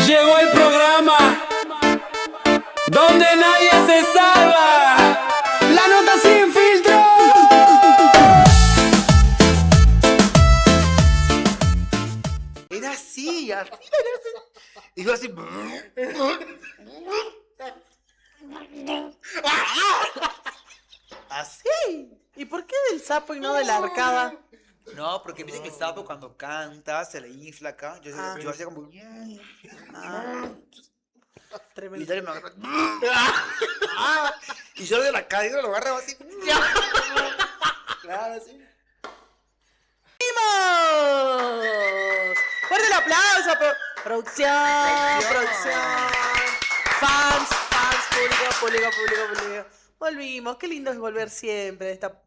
Llegó el programa donde nadie se salva. La nota sin filtro. Era así, así, era así. Iba así. Así. ¿Y por qué del sapo y no de la arcada? No, porque viste que el sapo cuando canta se le infla acá. Ah. Yo hacía como. Ah, Y tremendo. dale, me agarró. Y yo de la caída lo agarraba así. Claro, así. ¡Vimos! ¡Fuerte el aplauso! Producción. Fans, público. Volvimos. Qué lindo es volver siempre. Esta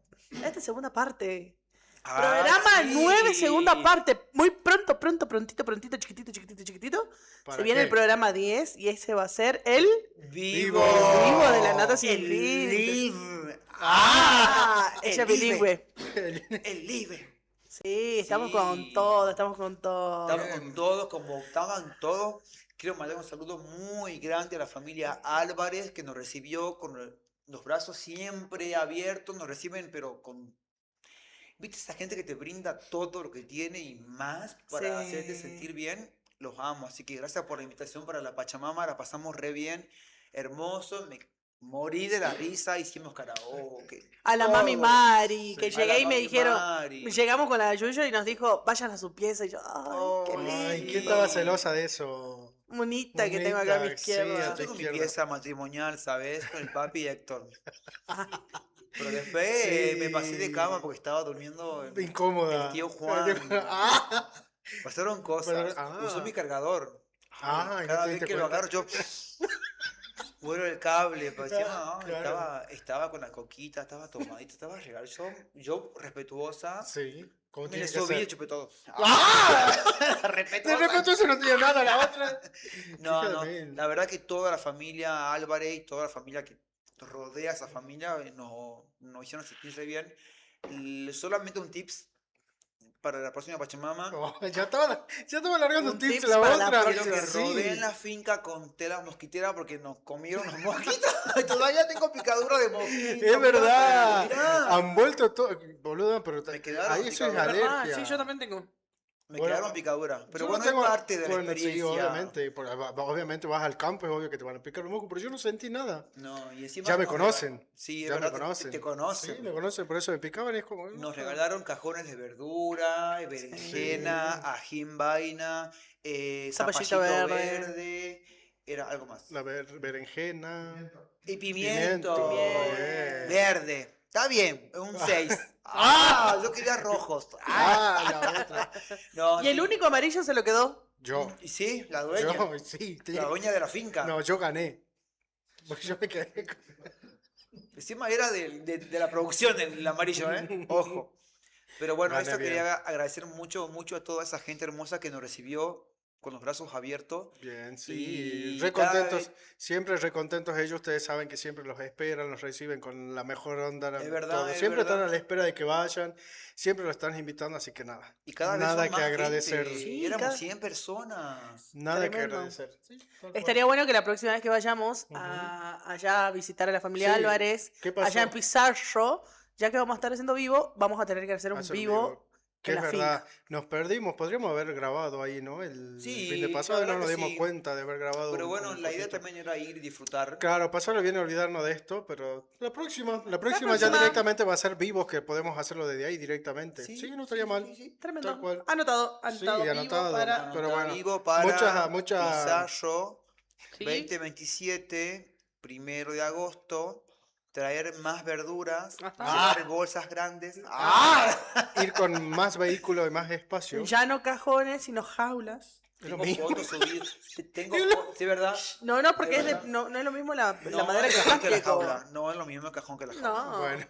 segunda parte. Programa sí. 9, segunda parte. Muy prontito, chiquitito. ¿Para Se viene qué? el programa 10 y ese va a ser el Vivo. vivo de la nata sin El fin. live. Ella el es bilingüe. El live. Sí, estamos Sí. con todo. Estamos con todos, como estaban todos. Quiero mandar un saludo muy grande a la familia Álvarez que nos recibió con los brazos siempre abiertos, nos reciben pero con... ¿Viste esa gente que te brinda todo lo que tiene y más para Sí. hacerte sentir bien? Los amo, así que gracias por la invitación para la Pachamama, la pasamos re bien, hermoso, me morí de la risa, hicimos karaoke. A la todo. mami Mari, que Sí. A llegué la y me mami dijeron, Mari. llegamos con la Yuyo y nos dijo, vayan a su pieza. Y yo, ay, qué lindo. Ay, ¿quién estaba celosa de eso? Monita que tengo acá a mi Monita, izquierda. sí, Yo a tu tengo mi izquierda. pieza matrimonial, ¿sabes? Con el papi y Héctor. Pero después Sí. me pasé de cama porque estaba durmiendo Incómoda. el tío Juan. Ah, Pasaron cosas. Pero- Usó mi cargador. Ah, Cada ¿no te vez diste que lo cuenta? agarro yo vuelo el cable. Parecía, no, Claro. estaba con la coquita, estaba tomadita, estaba regal. Yo respetuosa, Sí, ¿cómo me tiene le que subí y ser? chupé todo. ¡Ah! De Respetuosa. repente eso no tenía nada, la otra. No, Hija de no, mil. la verdad que toda la familia Álvarez y toda la familia que rodea a esa familia nos hicieron sentirse bien. Solamente un tips para la próxima Pachamama. Oh, ya estaba largando Un tips tips la para la otra. Quiero que Sí. rodeen la finca con tela mosquitera porque nos comieron los mosquitos. Y todavía tengo picadura de mosquito. Es verdad. Mirá. Han vuelto todo. Boludo, pero Me quedaron ahí eso es picaduras. alergia. Sí, yo también tengo. Me Bueno, quedaron picaduras. Pero Yo bueno, no tengo- es parte de la bueno, experiencia. Sí, obviamente. Obviamente vas al campo, es obvio que te van a picar los moscos, pero yo no sentí nada. No, y encima Ya me nos conocen. regalaron- Sí, es Ya me verdad, conocen. te conocen. Sí, me conocen, por eso me picaban. Es como. Nos regalaron cajones de verdura, berenjena, ajín vaina, Zapallito zapallito verde. verde, era algo más. La berengena. Y pimiento, Bien. verde. Está bien, un 6. Yo quería rojos. La otra. No, Y el sí. único amarillo se lo quedó. Yo. Y sí, la dueña. Yo, sí. La dueña de la finca. No, yo gané. Porque yo me quedé con... Encima era de la producción el amarillo, ¿eh? Ojo. Pero bueno, Gané eso bien. quería agradecer mucho a toda esa gente hermosa que nos recibió con los brazos abiertos. Bien, sí. Y Re cada contentos, vez- siempre re contentos ellos. Ustedes saben que siempre los esperan, los reciben con la mejor onda. Es verdad, todo. es Siempre verdad. están a la espera de que vayan. Siempre los están invitando, así que nada. Y cada vez nada son más que agradecer. gente. Sí, Éramos cada- 100 personas. Nada que Tremendo. agradecer. Sí, tal cual. Estaría bueno que la próxima vez que vayamos Ujú. allá a visitar a la familia Sí, Álvarez, ¿qué pasó? allá en Pizarro, ya que vamos a estar haciendo vivo, vamos a tener que hacer un Hacer un vivo. Que en es la verdad, nos perdimos, podríamos haber grabado ahí, ¿no? El Sí, fin de la pasado y no verdad nos que dimos sí. cuenta de haber grabado. Pero bueno, un la idea poquito. también era ir y disfrutar. Claro, pasarlo bien y olvidarnos de esto, pero la próxima ya próxima. directamente va a ser vivos, que podemos hacerlo desde ahí directamente. Sí, no estaría mal. Sí, sí. Tremendo. Tal cual. Anotado, Sí, vivo anotado. para... Pero bueno, Vivo para mucha- Pizarro Sí. 2027, 1 de agosto. Traer más verduras, Ajá. llevar bolsas grandes. Ir con más vehículo y más espacio. Ya no cajones, sino jaulas. Es lo Tengo mismo. fotos subidas. Tengo ¿sí, verdad? No, porque Es verdad. no es lo mismo la No, madera el que el cajón que la plástico. jaula. No es lo mismo el cajón que la jaula. No, Bueno,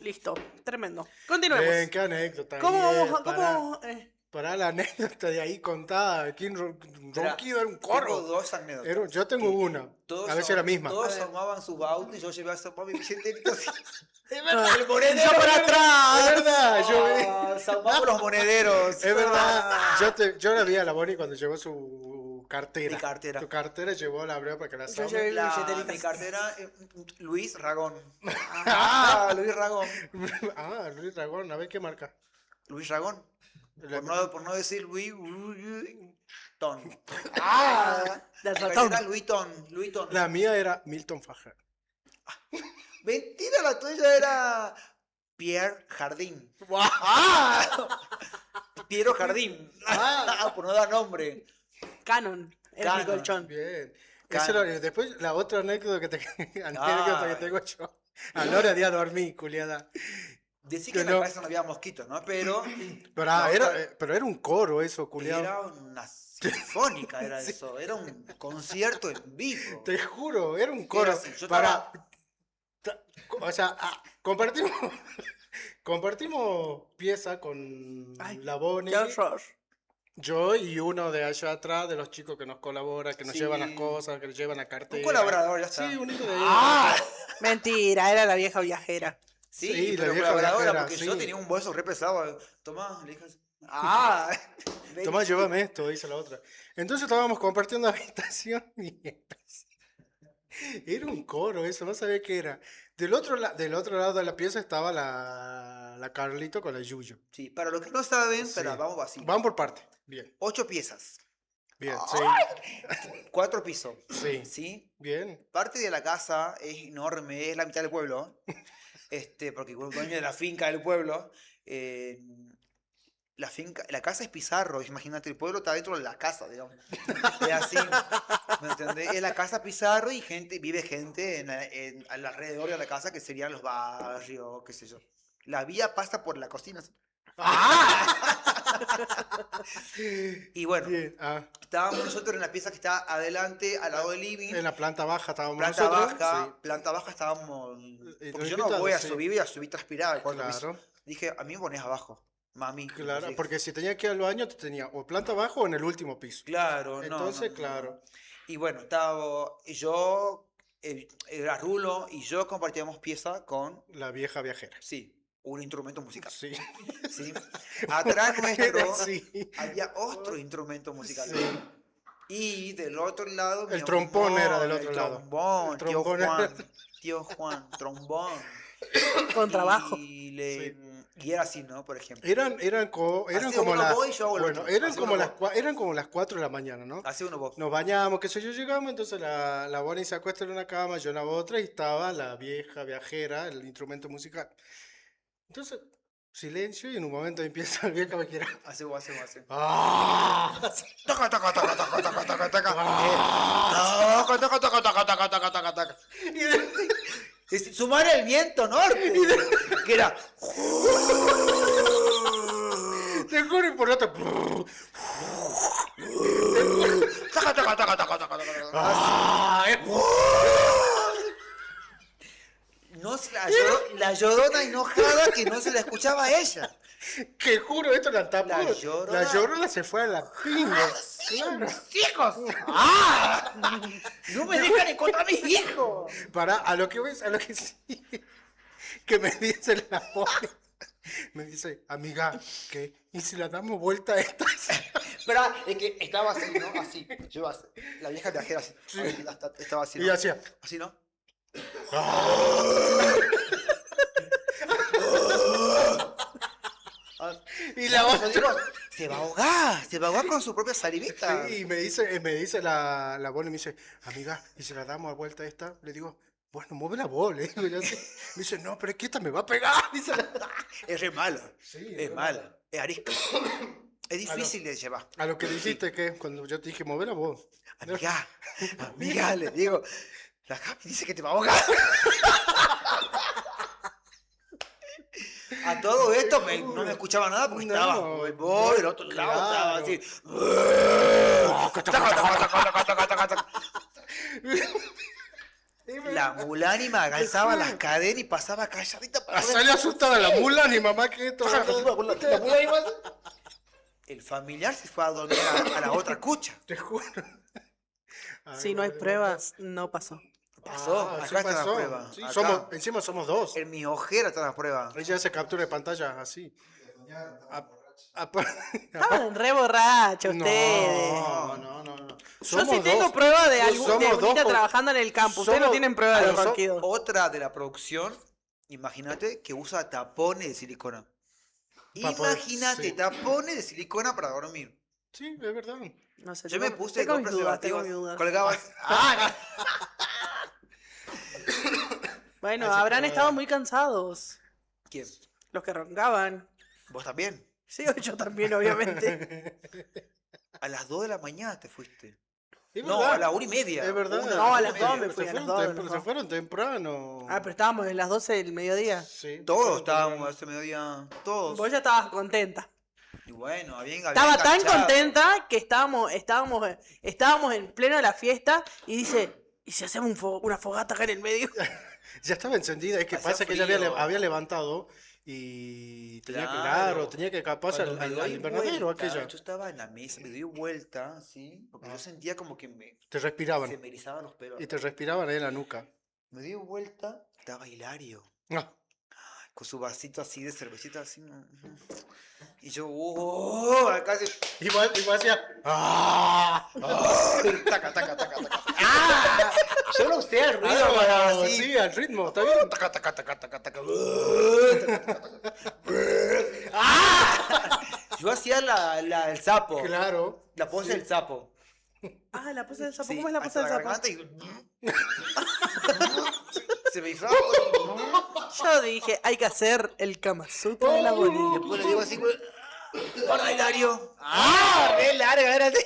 listo, tremendo. Continuemos. bien, qué anécdota. ¿Cómo bien, vamos? pará. Para la anécdota de ahí contada, ¿quién Ronquido era un Tengo coro? dos anécdotas. Yo tengo una, a veces la misma. Todos armaban sus autos y yo llevé a San Pablo y Vicente así. Es verdad, El monedero. Yo por atrás. es verdad, yo vi. San Pablo los monederos. Es verdad, yo la vi a la Bonnie cuando llevó su cartera. Mi cartera. Tu cartera llevó la abrió para que la Yo saque. llevé mi billetera. Mi cartera, Luis Ragón. Luis Ragón. Luis Dragón, a ver qué marca. Luis Ragón. Por no decir Luis Ton. Del Mi ratón. cartera Louis Ton. La mía era Milton Fager. Mentira, la tuya era Pierre Jardín. Piero Jardín. Por no dar nombre. Canon. Era mi Canon. colchón. Bien. Claro. Después la otra anécdota que tengo yo. A la hora de ir a dormir, culiada. Decí que en No. la casa no había mosquitos, ¿no? Pero Pero era un coro eso, culiado. era una sinfónica, era eso. Era un concierto en vivo. Te juro, era un coro. Era así, yo para. O sea, compartimos pieza con Ay, la Bonnie. Qué horror. Yo y uno de allá atrás, de los chicos que nos colabora, que nos Sí. llevan las cosas, que nos llevan la cartera. Un colaborador, ya está. Sí, un hijo de ellos. Mentira, era la vieja viajera. Sí, Sí, la pero vieja colaboradora, viajera, porque yo sí. tenía un bolso re pesado. Tomá, le dije así. ven. Tomá, llévame esto, dice la otra. Entonces estábamos compartiendo habitación y era un coro eso, no sabía qué era. Del otro lado de la pieza estaba la Carlito con la Yuyo. Sí, para los que no saben, Sí. pero vamos así. Van por parte. Bien, 8 piezas, bien, sí, 4 pisos. sí, ¿Sí? bien. Parte de la casa es enorme, es la mitad del pueblo. Porque el dueño de la finca del pueblo. La casa es Pizarro, imagínate, el pueblo está dentro de la casa, digamos. Es así, ¿me entendés? Es la casa Pizarro y vive gente alrededor de la casa que serían los barrios, qué sé yo. La vía pasa por la cocina. Y bueno, Bien. estábamos nosotros en la pieza que está adelante, al lado del living. En la planta baja estábamos Planta nosotros. baja, planta baja estábamos. Y Porque los yo no invitados, voy a sí. subir, voy a subir transpirado. al cuarto piso. Claro, Dije, a mí me pones abajo, mami. claro, Dije, porque si tenía que ir al baño te tenía o planta baja o en el último piso. Claro, no. Entonces, no. claro. Y bueno, yo, era Rulo y yo compartíamos pieza con, La vieja viajera. sí, un instrumento musical. Sí. ¿Sí? Atrás nuestro Sí. había otro instrumento musical. Sí. Y del otro lado... El trombón era del otro el lado. Trombón, El trombón era- tío Juan, trombón. Con trabajo. Y era así, ¿no? Por ejemplo. Eran Hace como uno las. vos y yo hago el Bueno, otro. eran Hace como uno las, eran como las 4 de la mañana, ¿no? Hace uno vos. Nos bañamos, qué sé yo, llegamos, entonces la Bonnie se acuesta en una cama, yo en la otra, y estaba la vieja viajera, el instrumento musical. Entonces, silencio, y en un momento empieza la vieja viajera. Hace vos. ¡Ah! Taca, taca, taca, taca, taca, taca, taca. Taca, taca, taca, taca, taca, taca, taca, taca. Sumar el viento norte. Que era. Te juro y por otro. Taca, taca, taca, taca, taca, taca. ¡Ah! No se la llorona enojada que no se la escuchaba a ella. Que juro, esto la tapó. La Llorona. La Llorona se fue a la pinga. Claro. ¡Hijos! ¡No me dejan encontrar a mis hijos! Para, a lo que ves, a lo que sí. Que me dice la Bonnie. Me dice, amiga, ¿qué? ¿Y si la damos vuelta a esta? Pero es que estaba así, ¿no? Así. Yo así. La vieja viajera así. Estaba así, ¿no? Y hacía. Así, ¿no? Y la Yo otra. digo, se va a ahogar con su propia salivita. Sí, y me dice la Bonnie, me dice, amiga, ¿y si la damos a vuelta a esta? Le digo, bueno, mueve la bola, le digo yo así. Me dice, no, pero es que esta me va a pegar. Dice Es re mala. Sí, Es mala. Es arisca. Es difícil de llevar. a lo que dijiste que cuando yo te dije, mueve la voz. Amiga, le digo, la Javi dice que te va a ahogar. A todo esto no me escuchaba nada porque No, estaba el boy, el otro lado estaba claro. así. La mulánima alzaba las cadenas y pasaba calladita para Sale asustada la mula, ni mamá que esto. La mulánima. El el familiar se fue a dormir a la otra cucha. Te juro. Si no hay pruebas, no pasó. Pasó, Ah, acá sí está la pasó. prueba. Sí, acá. encima somos dos. En mi ojera está la prueba. Ella hace captura de pantalla así. A- Estaban re borrachos ustedes. No. Yo sí tengo prueba de Somos Bonita dos, trabajando en el campo. Ustedes no somos- tienen prueba de los so- ronquidos. Otra de la producción, imagínate que usa tapones de silicona. Pa' poder- Imagínate, sí. tapones de silicona para dormir. Sí, es verdad. No sé, Yo me puse tengo dos mis dudas, tengo preservativos, mis dudas. colgabas. Bueno, Así que habrán no, estado muy cansados. ¿Quién? Los que roncaban. ¿Vos también? Sí, yo también, obviamente. A las 2 de la mañana te fuiste. Es No, verdad. a la 1:30. Es verdad. No, a las 2 me Se fui, a las fueron 2. se fueron temprano. Ah, pero estábamos en las 12 del mediodía. Sí, Todos fueron estábamos temprano. ese mediodía. Todos. Vos ya estabas contenta. Y bueno, habían Estaba tan enganchado. contenta que estábamos en pleno de la fiesta y dice, ¿y si hacemos una fogata acá en el medio? Ya estaba encendida, es que Hacía pasa que ella frío. había levantado y tenía que, Claro. tenía que escapar Cuando al, me al doy invernadero vuelta, aquella. yo estaba en la mesa, me doy vuelta, ¿sí? Porque yo sentía como que Te respiraban se me erizaban los pelos. y te respiraban ahí en la nuca. Me di vuelta, estaba Hilario, Ah, con su vasito así de cervecita, así. Y yo, acá se... igual hacía. ¡Ah! Taca, taca, taca, taca. ¡Ah! Yo lo usé al ruido para Claro, así. sí, al ritmo, está bien. Taca, taca, taca, taca, taca. ¡Ah! Yo hacía el sapo, Claro. la pose del sapo. Ah, la pose del sapo. Sí, ¿Cómo es la pose hasta del sapo? garganta y- Se me inflaba. Yo dije, hay que hacer el Kama Sutra de la Bonita. Después le digo así, ¡hola, Hilario! ¡Ah! ¡Re larga! Era así.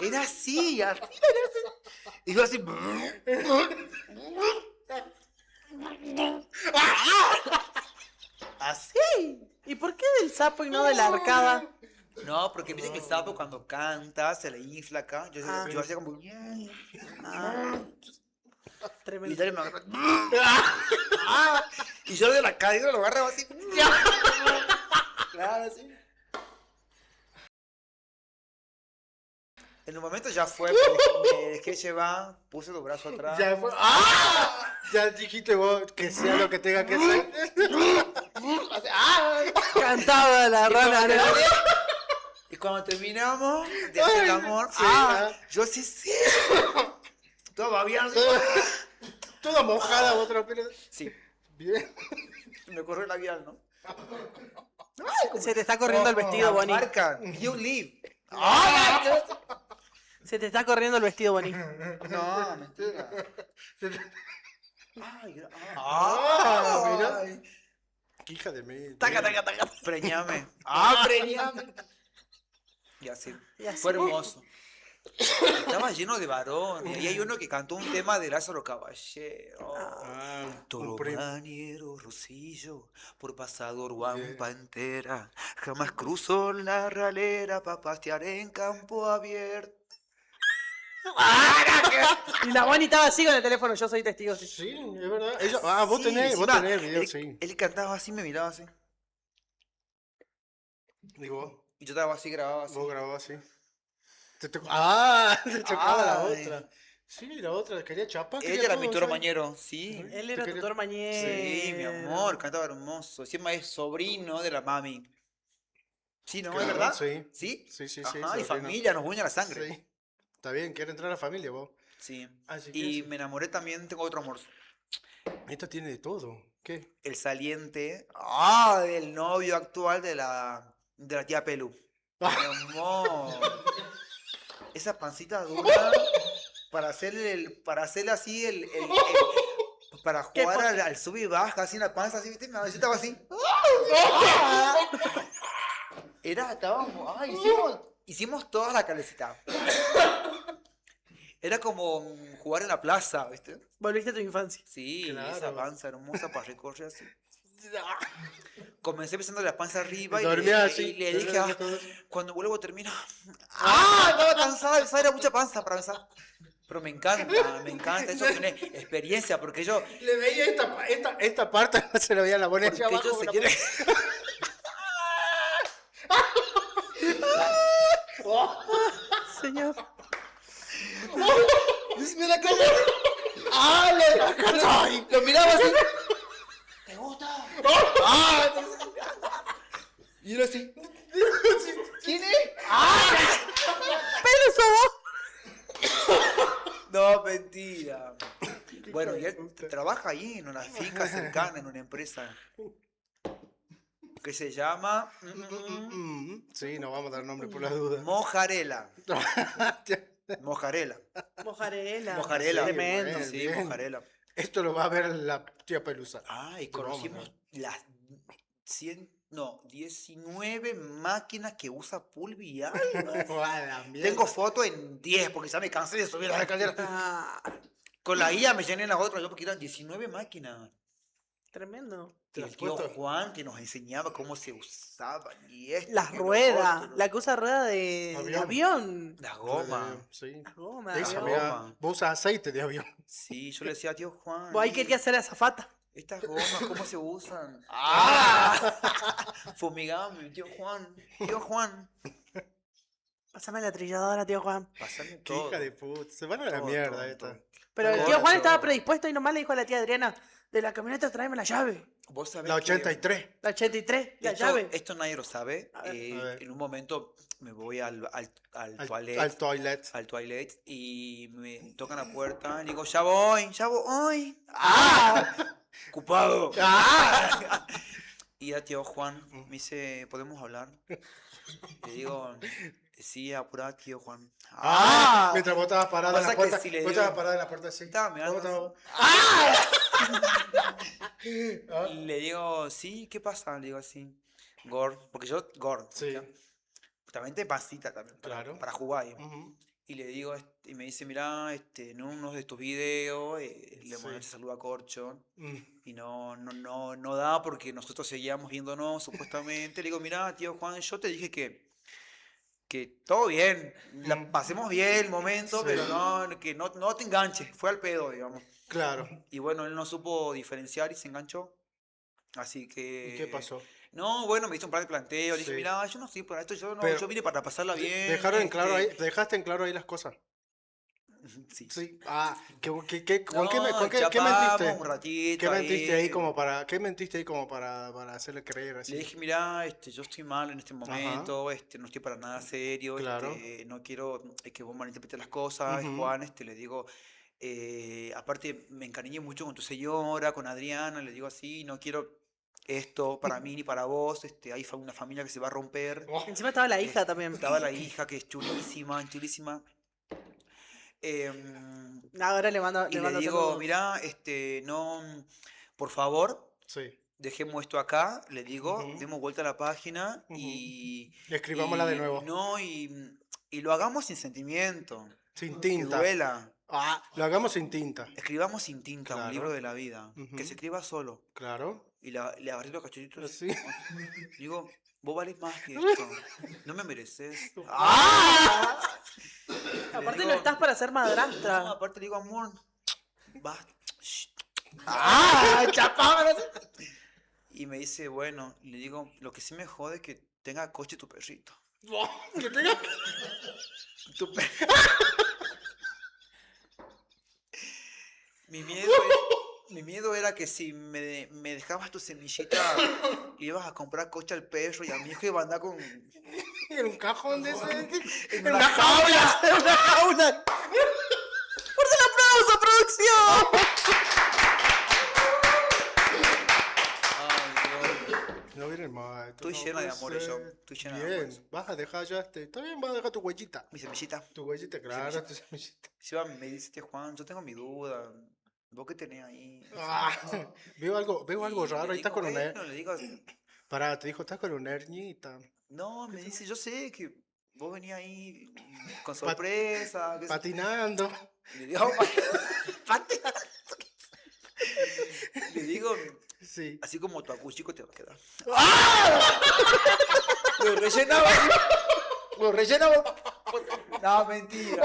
Era así, así. Y yo así. Así. ¿Y por qué del sapo y no de la arcada? No, porque viste que el sapo cuando canta se le infla acá. Ah. Yo hacía como. Ah, Y tremendo. Hilario me agarró. Y yo de la cadera lo agarraba así. Claro, así. En un momento ya fue, me dejé llevar, puse los brazos atrás. Ya fue. ¡Ah! Ya dijiste vos que sea lo que tenga que ser. Cantaba la rana. ¿no? Y cuando terminamos de hacer el amor, sí, yo así, sí. Todo babiando. Toda mojada, otra pero. Sí, Bien. me corrió el labial, ¿no? Se te está corriendo el vestido, Bonnie. Marca, you live. Se te está corriendo el vestido, Bonnie. No, mentira. Ay, Mira. ay. Qué hija de mí. Taca, taca, taca. Preñame. Preñame. Y así. Y así. Fue hermoso. Estaba lleno de varones. Y hay uno que cantó un tema de Lázaro Caballero. Ah, un Toro primo. maniero, Rosillo, por pasador guampa entera. Jamás cruzó la ralera pa' pastear en campo abierto. Y la Bonnie estaba así con el teléfono, yo soy testigo. Sí. Sí, es verdad. Vos Sí, tenés encima, el video, él, sí. él cantaba así, me miraba así. Digo, Y yo estaba así, grababa así. vos grababas así. Te tocaba la Ay. otra. Sí, la otra, quería chapa. Ella era mi toro mañero, sí. Él era Te quería- tutor mañero. Sí, mi amor, cantaba hermoso. Encima es sobrino de la mami. Sí, ¿no? ¿Es Claro, verdad? sí. ¿Sí? Sí, sí, sí. Ajá, y sobrino. familia, nos une a la sangre. Sí. Está bien, quiere entrar a la familia vos. Sí. Así que Y sí. me enamoré también, tengo otro amor. Esta tiene de todo. ¿Qué? El saliente del novio actual de la tía Pelu. Mi amor. Esa pancita dura para hacerle así para jugar al sub y baja, así en la panza, así, ¿viste? Yo estaba así. Hicimos toda la calecita. Era como jugar en la plaza, ¿viste? Volviste a tu infancia. Sí, Claro. esa panza hermosa para recorrer así. Comencé pensando la panza arriba Dormía y así. le dije, dormía todo. cuando vuelvo termino. Estaba cansada, esa era mucha panza para pensar. Pero me encanta, eso tiene experiencia, porque yo, Le veía esta parte, no se la veía la bonita porque abajo. ellos se la- quieren. Señor. ¡Me la creo! ¡Ah! Lo miraba así. ¿Te gusta? ¡Ah! Y era así. ¿Quién es? ¡Pero sos vos! No, mentira. Bueno, y él trabaja ahí en una finca cercana, en una empresa que se llama Sí, no vamos a dar nombre por las dudas. Mojarela. Mojarela. Mojarela. Mojarela. Tremendo. Bien, Sí, bien. Mojarela. Esto lo va a ver la tía Pelusa. Ah, y Broma, conocimos las 19 máquinas que usa Pulvi. A la mierda. Tengo fotos en 10 porque ya me cansé de subir las escaleras. Ah, Con la guía me llené las otras yo porque eran 19 máquinas. tremendo. Y ¿Te el has tío puesto? Juan que nos enseñaba cómo se usaban y esto. Las y lo ruedas. otro. La que usa rueda de Avión. avión. Las gomas. Sí. Las gomas. Eso, avión. mira, Goma. vos usas aceite de avión. Sí, yo le decía a tío Juan. Vos ahí querías ser azafata. Estas gomas, ¿cómo se usan? ¡Ah! Fumigame, tío Juan. Tío Juan. Pásame la trilladora, tío Juan. Pasame Qué todo. hija de puta. Se van a la Todo, mierda todo, esta. todo. Pero el Todo, tío Juan todo. estaba predispuesto y nomás le dijo a la tía Adriana, de la camioneta tráeme la llave. Vos sabés La que 83. La 83, la llave. esto nadie lo sabe. A ver. A ver. En un momento me voy al toilet. Al toilet. Al toilet y me tocan la puerta y digo, ya voy. ¡Ah! Ocupado. ¡Ah! Y a tío Juan me dice, ¿podemos hablar? Le digo, sí, apurá, tío Juan. ¡Ah! Mientras vos estabas parada en Pasa la que puerta. si le Vos digo- estabas parada en la puerta así. Estaba mirando Vos estabas- Y le digo, sí, ¿qué pasa? Le digo así, Gord, porque yo, Gord, Sí. ¿ya? Justamente pasita también, Claro. para jugar. Ujú. Y le digo, y me dice, mira, en uno de tus videos le Sí. mandé saludo a Corcho Mm. y no da porque nosotros seguíamos viéndonos supuestamente. Le digo, mira, tío Juan, yo te dije que todo bien, la pasemos bien el momento, Sí. pero que no te enganches, fue al pedo, digamos. Claro. Y bueno, él no supo diferenciar y se enganchó. Así que... ¿Y qué pasó? No, bueno, me hizo un par de planteos. Le dije, Sí. mira, yo no estoy para esto, Pero yo vine para pasarla bien. Dejaron en claro este, ahí, dejaste en claro ahí las cosas. Sí. Sí. Ah, ¿con qué No, qué chapamos mentiste? un ratito ¿Qué mentiste ahí. ahí como para, qué mentiste ahí como para hacerle creer así? Le dije, mira, yo estoy mal en este momento, no estoy para nada serio, Claro. no quiero que vos malinterpretes las cosas, Ujú. Juan, le digo, aparte me encariñé mucho con tu señora, con Adriana, le digo así, no quiero esto para mí ni para vos, hay una familia que se va a romper. Encima estaba la hija también. Estaba la hija que es chulísima, chulísima. Ahora le Y mando le digo, saludos. mira, no, por favor, Sí. dejemos esto acá, le digo, Ujú. demos vuelta a la página Ujú. y Escribámosla de y nuevo. No, y lo hagamos sin sentimiento, Sin que tinta. duela. Ah, lo hagamos sin tinta. Escribamos sin tinta Claro. un libro de la vida, Ujú. que se escriba solo. Claro. Y le agarré los cachetitos. Así. Digo, vos valés más que esto. No me mereces. ¡Ah! Aparte digo- no estás para ser No, madrastra. aparte le digo, amor, basta. Shh. ¡Ah! ¡Chapaba! Y me dice, bueno, y le digo, lo que sí me jode es que tenga coche tu perrito. Que tenga- Tu pe- mi miedo era que si me dejabas tu semillita, le ibas a comprar coche al perro y a mi hijo iba a andar con... En un cajón de ese. En una jaula. ¡En una jaula! ¡Fuerte el aplauso, producción! Ay, Dios. No viene mal. Estoy llena de amores yo. Estoy llena de Bien. amores. Vas a dejar ya Está bien, vas a dejar tu huellita. Mi semillita. Tu huellita, claro, tu semillita. Si va, me dice, "Tío Juan, yo tengo mi duda. ¿Vos qué tenés ahí?" Ah, veo algo Y raro. le Ahí estás digo, con una. bueno, le digo, Pará, te dijo, estás con una herñita. no, me dice, yo sé que vos venías ahí con sorpresa. que- Patinando. Le digo, patinando. Le digo, Sí. así como tu acuchico te va a quedar. ¡Ah! Lo rellenaba. Lo rellenaba. No, mentira.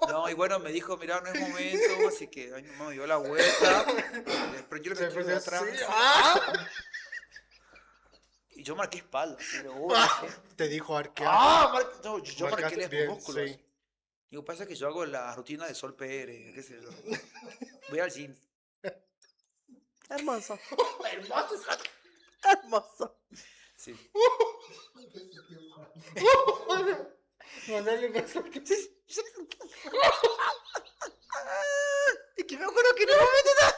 No, y bueno, me dijo, mirá, no es momento, así que ay, no, me dio la vuelta. Pero yo lo que Se quiero fue de atrás. así. ¡Ah! Y yo marqué espalda. Pero, Te dijo arquear. no, yo marqué los bien, músculos. sí. Digo, pasa que yo hago la rutina de Sol PR, qué sé yo. Voy al gym. Hermoso. Hermoso. Hermoso. Sí. Mandale un beso. Es que me acuerdo que en un momento estaba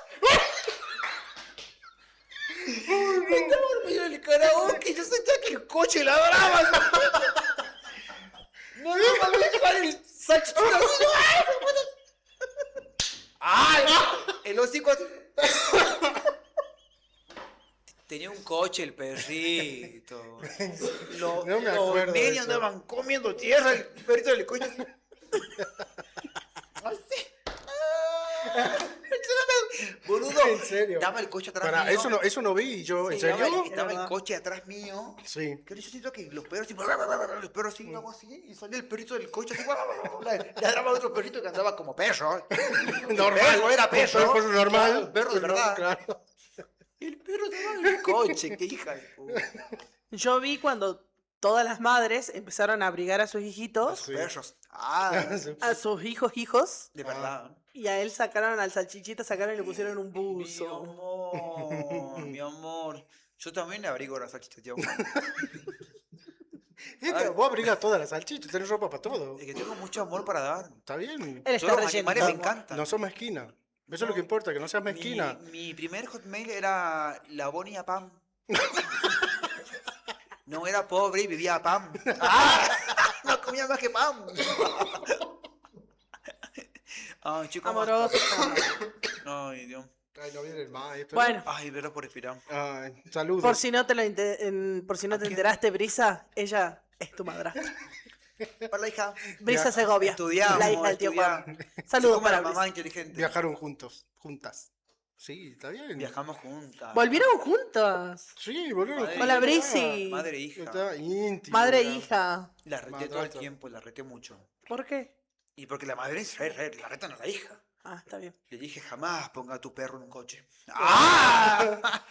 en medio del karaoke y yo sentía que el coche ladraba. No me iba a dejar el salchichón así. ¡Ay! El hocico así. Tenía un coche el perrito. No me Los acuerdo de niños eso. andaban comiendo tierra, el perrito del coche así. Así. Boludo, En serio. estaba el coche atrás Para, mío. eso no vi yo. ¿En Sí, serio? Estaba el verdad. coche atrás mío. Sí. Que yo siento que los perros así, los perros así, algo así, y salía el perrito del coche así, ladraba otro perrito que andaba como perro. Perro, era perro. Perro normal. Perro de verdad. Claro. El perro estaba en el coche, qué hija de puta. Yo vi cuando todas las madres empezaron a abrigar a sus hijitos, Sí. Perros. Ah, a sus hijos, de verdad. y a él sacaron al salchichita, sacaron y le pusieron un Mi buzo. amor, mi amor. Yo también le abrigo las salchichas, tío. Es que vos abrigas todas las salchichas, tenés ropa para todo. Es que tengo mucho amor para dar. Está bien. Él Yo está los relleno. animales me encantan. No sos mezquina. Eso es lo que importa, que no seas mezquina. Mi primer hotmail era la Bonnie Pam. No era pobre y vivía a Pam. No comía más que Pam. Ay, chico. Amoroso. Ay, Dios. Ay, no viene el maestro. Bueno, Ay, verlo por respirar. Ay, saludos. por si no te por si no te quién? enteraste, Brisa, ella es tu madrastra. Hola, hija. Brisa Segovia, Estudiamos, la hija del tío Juan. estudiamos. Saludos Como para la mamá Brisa. inteligente. Viajaron juntas. Sí, está bien. Viajamos juntas. Volvieron juntas. Sí, boludo. Madre Hola, hija. Brisi. Madre e hija. Está íntimo. Madre e ya. hija. La reté todo el Madrastra. tiempo, la reté mucho. ¿Por qué? Y porque la madre es la retan a la hija. Ah, está bien. Le dije, jamás ponga a tu perro en un coche. ¡Ah!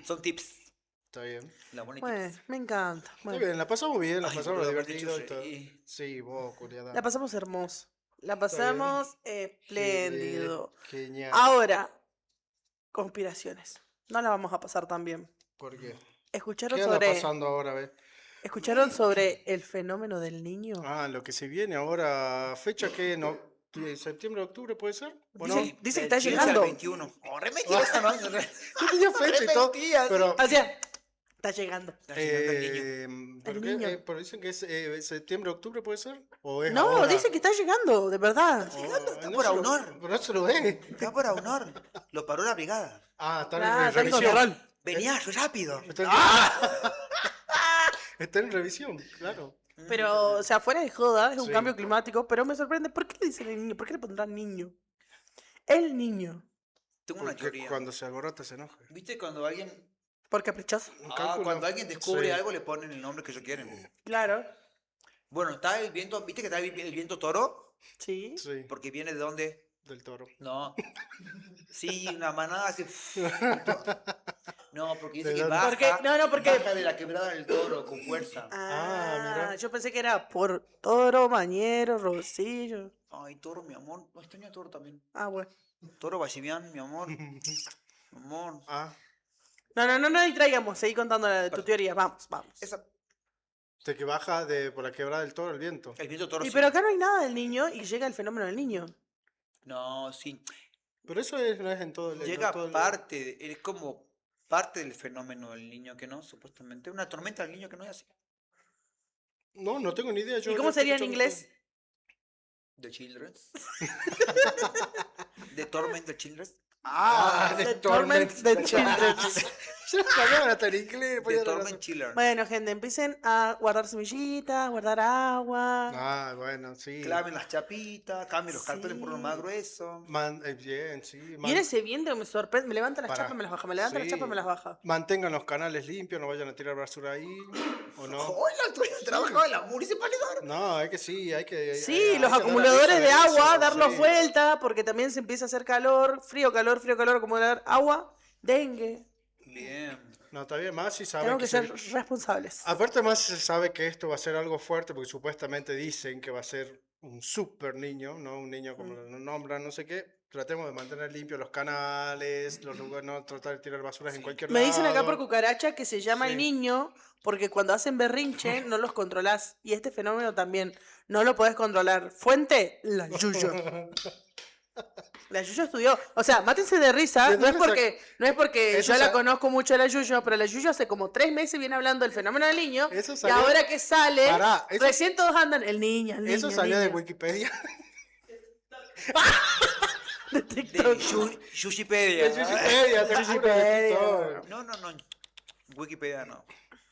Son tips. Está bien. La bonita Bueno, me encanta. Está Bueno, bien, la pasamos bien, la Ay, pasamos boludo, haber divertido dicho y todo. reír. Sí, vos, culiada. la pasamos hermoso. La pasamos espléndido. Genial. Ahora, conspiraciones. No la vamos a pasar tan bien. ¿Por qué? ¿Escucharon ¿Qué anda sobre, pasando ahora, a ver? ¿Escucharon sobre el fenómeno del niño? Ah, lo que se viene ahora, fecha que no, septiembre, octubre, ¿puede ser? ¿O no? Dice que Del está 15 al llegando. 21. Oh, re mentirosa, ¿no? Yo tenía fecha y todo, Mentira, sí. pero... O sea, está llegando. Está llegando el niño. ¿Pero El qué? niño. ¿Pero dicen que es septiembre, octubre, puede ser? ¿O es No, ahora? dice que está llegando, de verdad. Está no por se lo- aunar. Pero no se lo ve. Está por honor. Lo paró la brigada. Ah, está Ah, en está en revisión. control. Venía rápido. Está en, está en revisión, claro. Pero, o sea, fuera de joda, es un Sí. cambio climático, pero me sorprende. ¿Por qué le dicen el niño? ¿Por qué le pondrán niño? El niño. Tengo una Porque teoría. cuando se alborota se enoja. ¿Viste cuando alguien, ¿Por caprichoso? Cálculo. cuando alguien descubre Sí. algo le ponen el nombre que ellos quieren? Claro. Bueno, está el viento, ¿viste que está el viento toro? Sí. Sí, Porque viene de dónde? del toro. No. Sí, una manada así. No, porque dice ¿De que dónde? baja, Porque- no, porque- baja de la quebrada del toro con fuerza. mira. Yo pensé que era por toro, mañero, rosillo. Ay, toro, mi amor. No extraño a toro también. Ah, bueno. Toro Bachimián, mi amor. Mi amor. Ah, No distraigamos, seguí contando tu teoría. Vamos. Esa, de que baja por la quebrada del toro el viento. el viento toro Y sí. pero acá no hay nada del niño y llega el fenómeno del niño. No, sí. Pero eso no es en todo el... Llega todo el- parte, es como parte del fenómeno del niño que no, supuestamente. Una tormenta del niño que no es así. No, no tengo ni idea. ¿Y cómo sería en inglés? The Children's. The Torment the Children's. The Torment the Children. Ya cambiaban hasta el inglés. The podía hablar Torment así. Children. Bueno, gente, empiecen a guardar semillitas, guardar agua. Ah, bueno, sí. Claven las chapitas, cambien los cartones por uno Sí. más grueso. Bien, sí. Viene ese viento que me sorprende. Me levanta las Pará. chapas, me las baja. Me levanta las Sí. chapas, me las baja. Mantengan los canales limpios, no vayan a tirar basura ahí. ¿O no? Hola, tú trabajaba en la municipalidad. No, es que sí, hay que... Sí, hay los que dar acumuladores aviso de agua, eso, darlos sí. vuelta, porque también se empieza a hacer calor, frío, calor, acumular agua, dengue. Bien. No, está bien, más si sabe Tenemos que que ser responsables. Aparte más se sabe que esto va a ser algo fuerte porque supuestamente dicen que va a ser un super niño, ¿no? Un niño como lo nombran, no sé qué. Tratemos de mantener limpios los canales, los lugares, no tratar de tirar basuras en cualquier Me lado. dicen acá por cucaracha que se llama el Sí. niño porque cuando hacen berrinche no los controlás. Y este fenómeno también no lo podés controlar. Fuente, la Yuyo. La Yuyo estudió. O sea, mátense de risa. ¿De No es dónde no es porque Eso yo la sa- conozco mucho a la Yuyo, pero la Yuyo hace como 3 meses viene hablando del fenómeno del niño. Eso Y salió- ahora que sale, Pará, eso- recién todos andan, el niño, el niño. Eso el salió de niño. Wikipedia. De De TikTok. Yushipedia. De Wikipedia, te juro, de TikTok. No, Wikipedia no.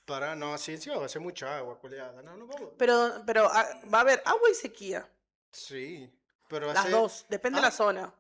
Pará, no, sí, encima va a ser mucha agua, culiada. No, no vamos. Pero va a haber agua y sequía. Sí, pero va a Las ser... dos, depende de Ah. la zona.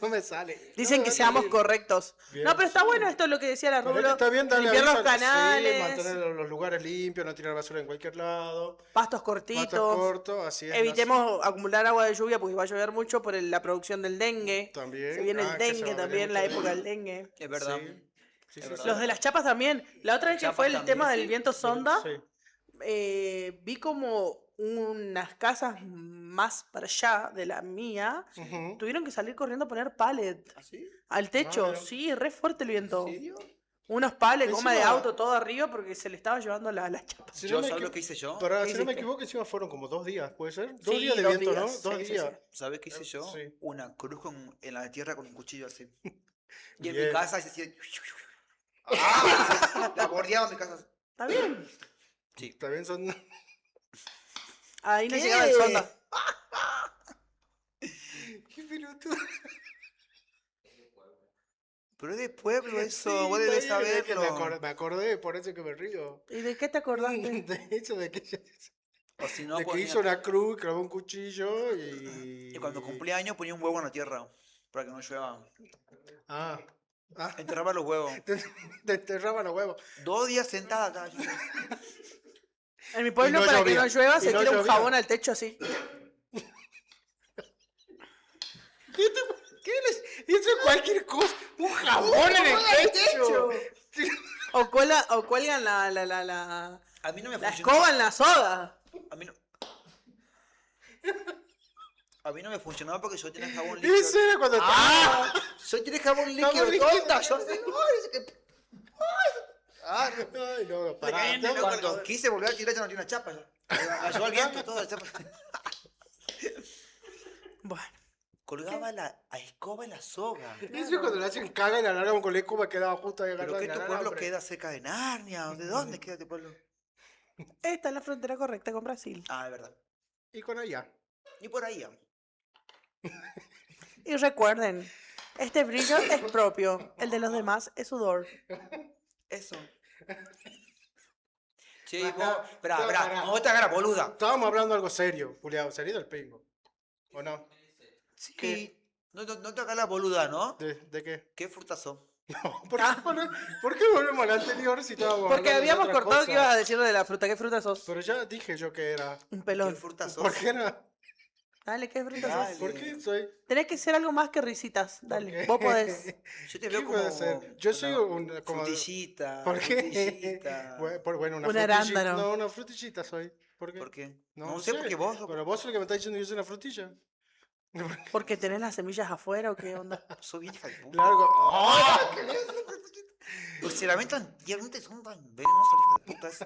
No me sale. Dicen No que me va a seamos salir. correctos. Bien, No, pero está sí. bueno esto lo que decía la Pero es que Rulo. está bien darle Limpiar los aviso a- sí, canales, mantener los lugares limpios, no tirar basura en cualquier lado. pastos Pato cortitos. corto, así es. Evitemos acumular agua de lluvia porque va a llover mucho por la producción del dengue. También. Se viene el que se dengue va a venir también, la mucho época del dengue. Es verdad. Sí, sí, Es sí, verdad. sí. Los de las chapas también. La otra vez que Chapas fue el también, tema sí. del viento sonda, Sí. vi como unas casas más para allá de la mía Ujú. tuvieron que salir corriendo a poner pallet ¿Así? al techo. mira. Sí, re fuerte el viento. ¿En serio? Unos pallets, goma de Encima- auto, todo arriba porque se le estaba llevando las chapas. Si Yo, no me ¿sabes equi- lo que hice yo? Para, ¿Qué si no me hiciste? equivoco, encima fueron como 2 días, ¿puede ser? 2 días de 2 viento, ¿no? días, 2 sí, sí, días. sí. ¿Sabes qué hice yo? Sí. Una cruz en la tierra con un cuchillo así. Y en Bien. mi casa se hacía... ¡Ah! La bordeaba en mi casa. Está bien. Sí. También son... Ahí no ¿Qué? llegaba el sonda. Qué pelotudo. Pero es de pueblo eso, Sí, vos está debes bien, es que saberlo. me acordé, por eso que me río. ¿Y de qué te acordaste? De hecho, de que, O si no, de que ponía- hizo una cruz, clavó un cuchillo y... Y cuando cumplía años ponía un huevo en la tierra para que no llueva. Ah. Ah. Enterraba los huevos. Te enterraban los huevos. 2 días sentada acá. En mi pueblo, no para llovía, que no llueva, y se no tira un llovía. jabón al techo así. ¿Qué les? Hizo cualquier cosa. Un jabón en el techo. O cuelgan la A mí no me escoba funcionaba. en la soda. A mí no. A mí no me funcionaba porque yo tenía jabón líquido. Eso era cuando ¡Ah! Yo tenía jabón líquido, líquido. tonta. Yo Ay, no, pará. caían no, de cuando quise volver a tirar ya no tenía una chapa. Ya. Ayudó al viento toda la chapa. Bueno, Colgaba la escoba en la soga. Eso es cuando le hacen caga y la largan con la escoba quedaba justo ahí Pero agarrada que en el tu pueblo alambre. queda cerca de Narnia. ¿De dónde queda tu pueblo? esta es la frontera correcta con Brasil. Ah, es verdad. Y con allá. Y por ahí. Y recuerden, este brillo es propio, el de los demás es sudor. Eso. Che, Pará, vos. Esperá, no, esperá. pará. No te hagas la boluda. Estábamos hablando algo serio, Julián. ¿Serio del pingo? ¿O no? Sí. No te hagas la boluda, ¿no? ¿De qué? ¿Qué frutas son? No, ¿por qué volvemos al anterior si estábamos Porque hablando de habíamos otra cortado cosa? que ibas a decir de la fruta. ¿Qué fruta sos? Pero ya dije yo que era. Un ¿Qué pelón. frutas son? ¿Por qué no? Dale, ¿qué fruta Dale. sos? ¿Por qué soy? Tenés que ser algo más que risitas. Dale, vos podés. Yo te ¿Qué veo puede como. ser? Yo soy como... Frutillita. ¿Por qué? Frutillita. Bueno, una Un frutillita. arándano. No, una frutillita soy. ¿Por qué? ¿Por qué? No, No sé, porque vos Pero vos sos el que me está diciendo que yo soy una frutilla. ¿Porque tenés las semillas afuera o qué onda? sos bien hija de puta. Largo. ¡Oh! Pues se lamentan diariamente, son tan venenosas las hijas de putas.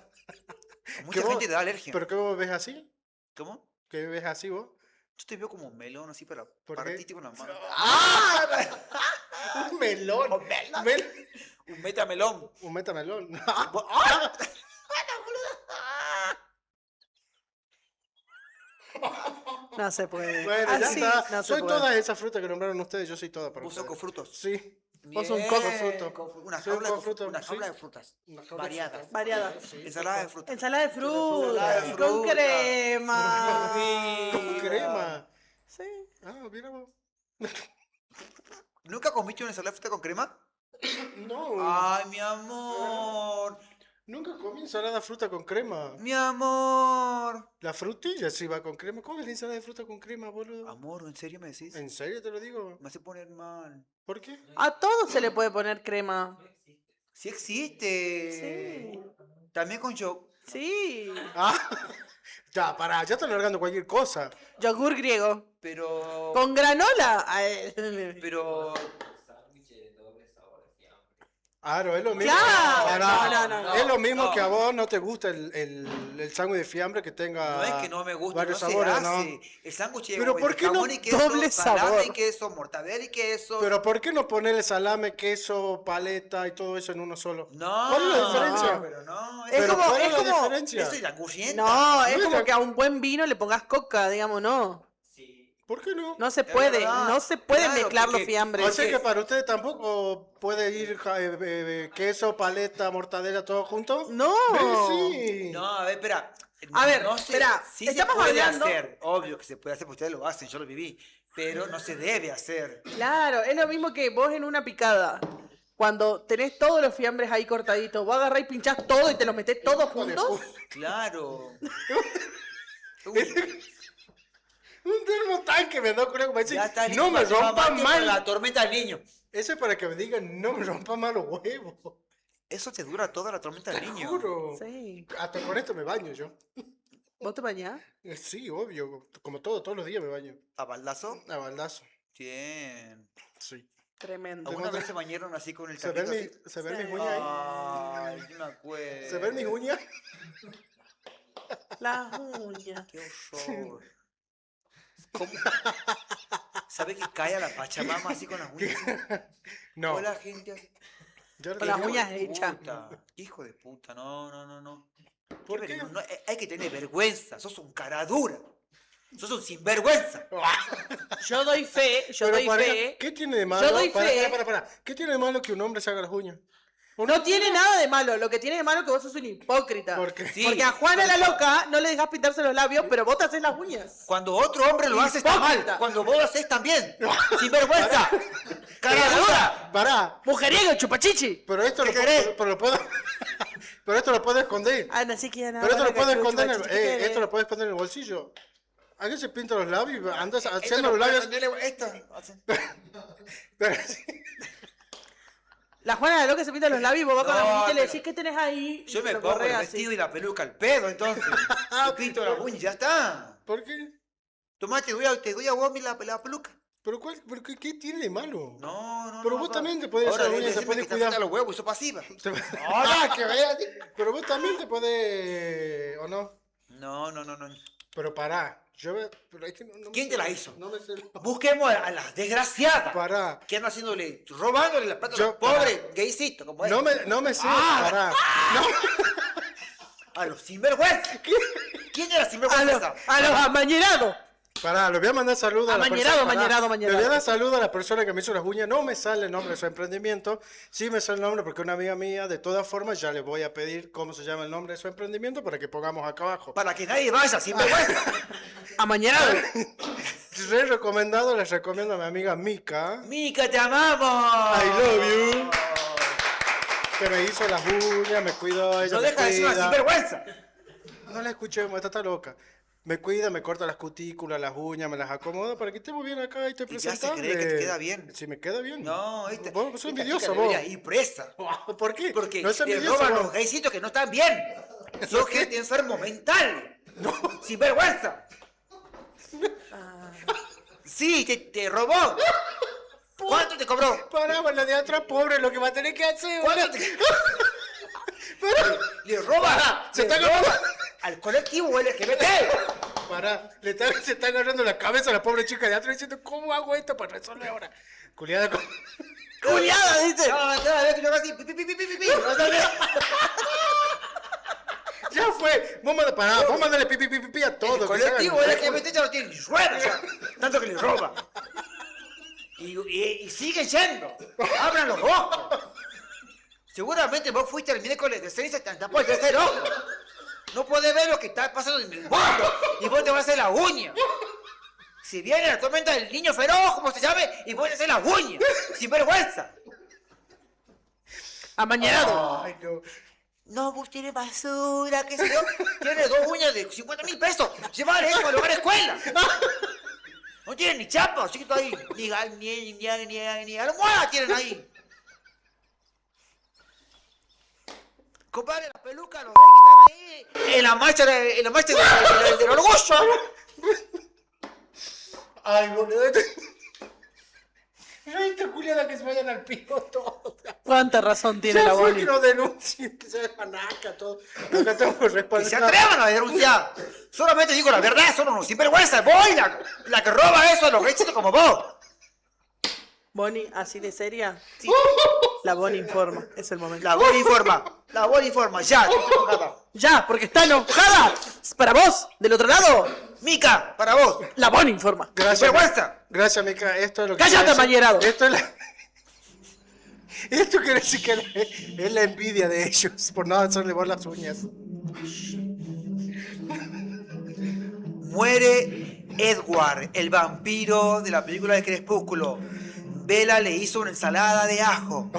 A mucha vos- gente le da alergia. ¿Pero qué vos ves así? ¿Cómo? ¿Qué ves así vos? Yo te veo como melón así para ¿Por qué? partirte con la mano. Un melón. Un melón. Mel- Un metamelón. Un metamelón. No se puede. Bueno, ya Así está. no se Soy puede. todas esas frutas que nombraron ustedes, yo soy toda para Vos sos ustedes. con frutos. Sí. Vos sos un Bien, cofruto. Una Soy un jaula de cofruto, una sí. jaula de frutas. Una jaula de Variadas. frutas. Variada. Ensalada de frutas. Ensalada de fruta. Ensalada de Con fruta. crema. Con crema. Sí. Ah, mira vos. ¿Nunca comiste una ensalada de fruta con crema? No. Ay, mi amor. Nunca comí ensalada de fruta con crema. Mi amor. La frutilla sí va con crema. ¿Cómo es la ensalada de fruta con crema, boludo? Amor, ¿en serio me decís? ¿En serio te lo digo? Me hace poner mal. ¿Por qué? A todo se le puede poner crema. Sí existe. Sí. También con yo. Sí. Ah, ya, pará, ya están largando cualquier cosa. Yogur griego. Pero. Con granola. Pero. Claro, es lo mismo. Claro. Pará, No. es lo mismo No. que a vos no te gusta el sándwich de fiambre que tenga No es que no me gusta, varios no sabores, se ¿no? hace. El sándwich Pero de ¿por qué no jamón y queso, doble salame sabor? y queso, mortadela y queso. Pero ¿por qué no ponerle salame, queso, paleta y todo eso en uno solo? No. ¿Cuál es la diferencia? No, pero no. Es Pero como- ¿cuál es es la como- diferencia? Eso es la angurrienta. No, es No, como ya- que a un buen vino le pongas coca, digamos, no. ¿Por qué no? No se puede, verdad. no se puede Claro, mezclar los porque- O fiambres. sea que para ustedes tampoco puede ir queso, paleta, mortadela, todo junto. No. Sí. No, a ver, espera. A ver, no sé, espera, sí estamos se puede hablando- hacer. Obvio que se puede hacer, porque ustedes lo hacen, yo lo viví. Pero no se debe hacer. Claro, es lo mismo que vos en una picada. Cuando tenés todos los fiambres ahí cortaditos, vos agarrás y pinchás todo y te los metés todos Hijo de juntos. Claro. Un termotanque me da cuenta como decir, Ya está listo no me para llevar rompan mate para mal. la tormenta del niño. Ese es para que me digan, no me rompan mal los huevos. Eso te dura toda la tormenta del niño. Juro. Sí. Hasta con esto me baño yo. ¿Vos te bañás? Sí, obvio. Como todos los días me baño. ¿A baldazo? A baldazo. Bien. Sí. Tremendo. ¿Alguna vez se bañaron así con el ¿Se ven, carrito así? se ven Sí. mis uñas ahí? Ay, yo me acuerdo. ¿Se ven mis uñas? Las uñas. Qué horror. ¿Cómo? ¿Sabe que cae a la Pachamama así con las uñas? No. Hola, gente. Así. Yo Con no las tengo- uñas Hijo de hechas. puta, hijo de puta, no. ¿Por Qué qué? vergüenza, no, hay que tener vergüenza, sos un cara dura. Sos un sinvergüenza. Yo doy fe, yo Pero doy pareja, fe. ¿qué tiene de malo? Yo doy fe. Para. ¿Qué tiene de malo que un hombre se haga las uñas? No tiene nada de malo, lo que tiene de malo es que vos sos un hipócrita. ¿Por qué? Sí. Porque a Juana la loca no le dejas pintarse los labios, pero vos te haces las uñas. Cuando otro hombre lo hace está mal. Hipócrita. Cuando vos lo haces también. Sinvergüenza. Cara dura. Pará. Mujeriego, chupachichi. Pero esto ¿Qué lo querés? puedo, pero lo puedo, pero esto lo puedo esconder. Ana, sí que Ana. Pero esto lo ahora puedo que esconder en el, chupachichi, ¿qué esto querés? lo puedo esconder en el bolsillo. ¿A qué se pinta los labios? Andas Esto haciendo lo los labios. puede- Esto. Pero sí. La Juana la loca se pinta los labios y vos vas con la No, manita y le pero- decís, ¿qué tenés ahí? Y Yo se me lo pongo el corres vestido y la peluca al pedo, entonces. Me pinto la uña y ya está. ¿Por qué? Tomá, te doy a vos la peluca. ¿Pero qué tiene de malo? No. Pero vos también te podés Ahora, hacer uñas, te decime podés que te cuidar. afecta los huevos y sos pasiva. ¡Hola, que veas! Pero vos también te podés, ¿o no? No. Pero pará. Pero es que no ¿Quién me te sé- la hizo? No me sé. Busquemos a las desgraciadas Pará. que andan haciéndole, robándole la plata a Yo- los pobres gaycitos, como es. No me sé. Ah. Pará. A los sinvergüenzas. ¿Quién era A los, sinvergüenza? a los amañerados. Pará, le voy a mandar saludos a la Amañerado, persona. Pará. amañerado, Le voy a amañerado. dar saludos a la persona que me hizo las uñas. No me sale el nombre de su emprendimiento. Sí me sale el nombre porque una amiga mía, de todas formas, ya le voy a pedir cómo se llama el nombre de su emprendimiento para que pongamos acá abajo. Para que nadie vaya, sinvergüenza. Amañerado. Re recomendado, les recomiendo a mi amiga Mika, Mica, te amamos. I love you. que me hizo las uñas, me cuidó, ella No me deja de ser una cuida. sinvergüenza. No la escuché, está loca. Me cuida, me corta las cutículas, las uñas, me las acomoda para que estemos bien acá y esté Y te hace presentable. creer que te queda bien. Sí, me queda bien. No, Vos sos esta envidiosa, chica vos. debería ir presa. ¿Por qué? Porque no es le envidiosa, roban vos. los gaycitos que no están bien. Son gente enfermo mental. Sinvergüenza. Sí, te robó. ¿Cuánto te cobró? Pará, la de atrás, pobre, lo que va a tener que hacer. ¿Cuánto te... Le roba. Se le está roba agarrando. al colectivo LGBT. Pará, se está agarrando la cabeza a la pobre chica de atrás diciendo, ¿cómo hago esto para resolver ahora? Culiada con... Juliada, dice. Cada vez que yo hago así, pi, pi, pi, pi, pi, pi, Ya fue. Vos mandale pipi pipi pi a todo. El colectivo LGBT ya no tiene ni ruedas, ya. Tanto que le roba. Y siguen yendo. Abran los ojos. Seguramente vos fuiste el miércoles de ceniza y te tapó el tercer ojo. No podés ver lo que está pasando en el mundo. Y vos te vas a hacer la uña. Si viene la tormenta del niño feroz, como se llame, y vos te hacer la uña. Sin vergüenza. Amañerado. Ay, no. No, vos tienes basura, qué sé yo. Tiene 2 uñas de 50.000 pesos. Llevar eso a la escuela. No tienen ni chapa, chiquito ahí. Ni almohada tienen ahí. Compadre, la peluca, los reyes que están ahí en la marcha, del orgullo. Ay, boludo. ¿Viste, Juliana, que se vayan al pico todos? ¿Cuánta razón tiene la Ya fue Bonnie? que nos denuncien, que se vayan acá, todo. Acá estamos Que se respaldando. atrevan a denunciar. Solamente digo la verdad, son unos sinvergüenzas. Voy, la que roba eso de los reyes como vos. Bonnie, así de seria. Sí. La Bonnie informa, es el momento. La Bonnie informa, ya, estoy enojada. Ya, porque está enojada. Para vos, del otro lado, Mica, para vos. la Bonnie informa. Gracias. Sinvergüenza. Gracias, Mica. Esto es lo que. ¡Cállate, quiere decir- mañerado! Esto es la. Esto quiere decir que es la envidia de ellos por no hacerle por las uñas. Muere Edward, el vampiro de la película de Crepúsculo. Bella le hizo una ensalada de ajo.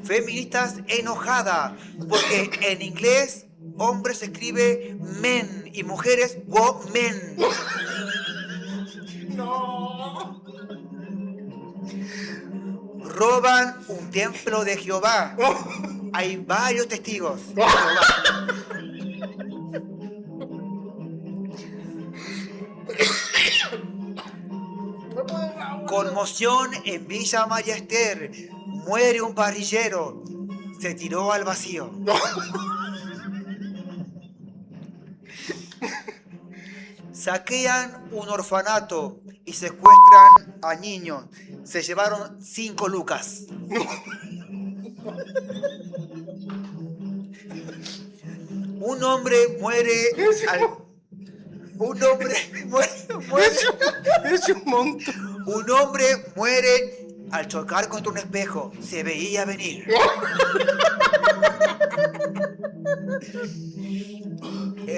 Feministas enojadas, porque en inglés hombre se escribe men y mujeres women. Roban un templo de Jehová. Hay varios testigos. de Jehová. Conmoción en Villa Ballester. Muere un parrillero. Se tiró al vacío. Saquean un orfanato y secuestran a niños. Se llevaron 5 lucas. Un hombre muere Un hombre Es un montón. Un hombre muere al chocar contra un espejo. Se veía venir.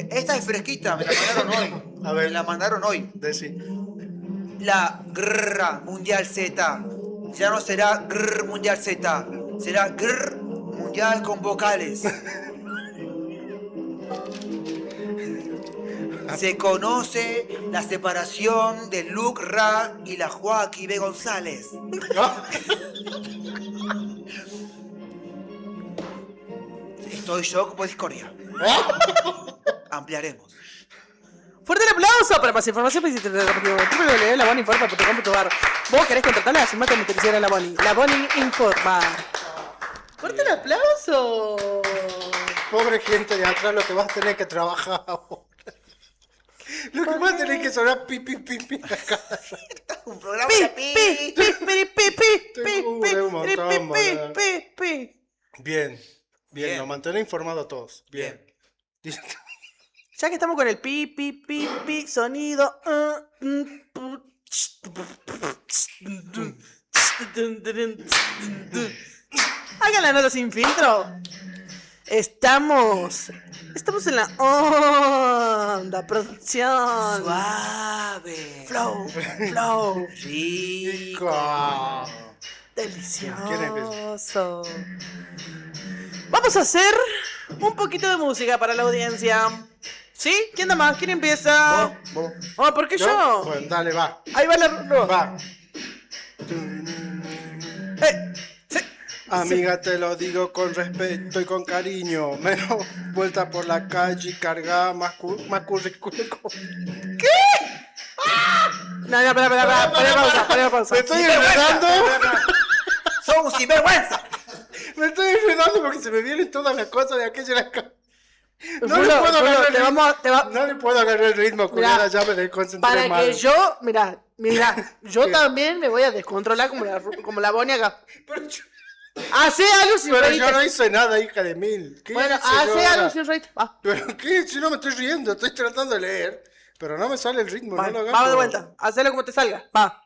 Esta es fresquita, me la mandaron hoy. A ver. Me la mandaron hoy. Decí. La Guerra Mundial Z. Ya no será Guerra Mundial Z. Será Guerra Mundial con vocales. Se conoce la separación de Luke Ra y la Joaquín B. González. Estoy yo como discordia. Ampliaremos. Fuerte el aplauso. Para más información visite www.laboniinforma.com.ar. Vos querés contratarla, sin más que me la Bonnie. La Bonnie informa. Fuerte el aplauso. Pobre gente de atrás, lo que vas a tener que trabajar ahora. Lo que vas a tener que sonar pi, pi, pi, pi acá. Un programa Pi, de pi, pi, pi, pi, pi, pi, de un montón, pi, boludo. pi, pi. Bien, Bien. nos mantener informados a todos. Bien. Ya que estamos con el pi, pi, pi, pi, sonido. Hagan la nota sin filtro. Estamos en la onda, producción. Suave. Flow. Rico. Delicioso. Vamos a hacer un poquito de música para la audiencia. ¿Sí? ¿Quién da más? ¿Quién empieza? ¿Vos? Oh, ¿por qué yo? Bueno, dale, va. Ahí va la... no. Va. Sí. Amiga, te lo digo con respeto y con cariño. Menos vuelta por la calle y carga más currículum. No, espera, pausa. Me estoy enredando. Son un sinvergüenza. Me estoy enredando porque se me vienen todas las cosas de aquella de acá. No Fulo, le puedo Fulo, agarrar el te ritmo. vamos, te va- No le puedo agarrar el ritmo, culiada, ya me desconcentré Para mal. que yo, mira, yo también me voy a descontrolar como la Bonnie acá. Pero yo, Hace algo sin pero reírte. yo no hice nada, hija de mil. ¿Qué Bueno, hice hace yo ahora? algo sin reírte. Va, ¿Pero qué? Si no me estoy riendo, estoy tratando de leer. Pero no me sale el ritmo, va, no lo agarro. vamos de vuelta. Hacelo como te salga. Va.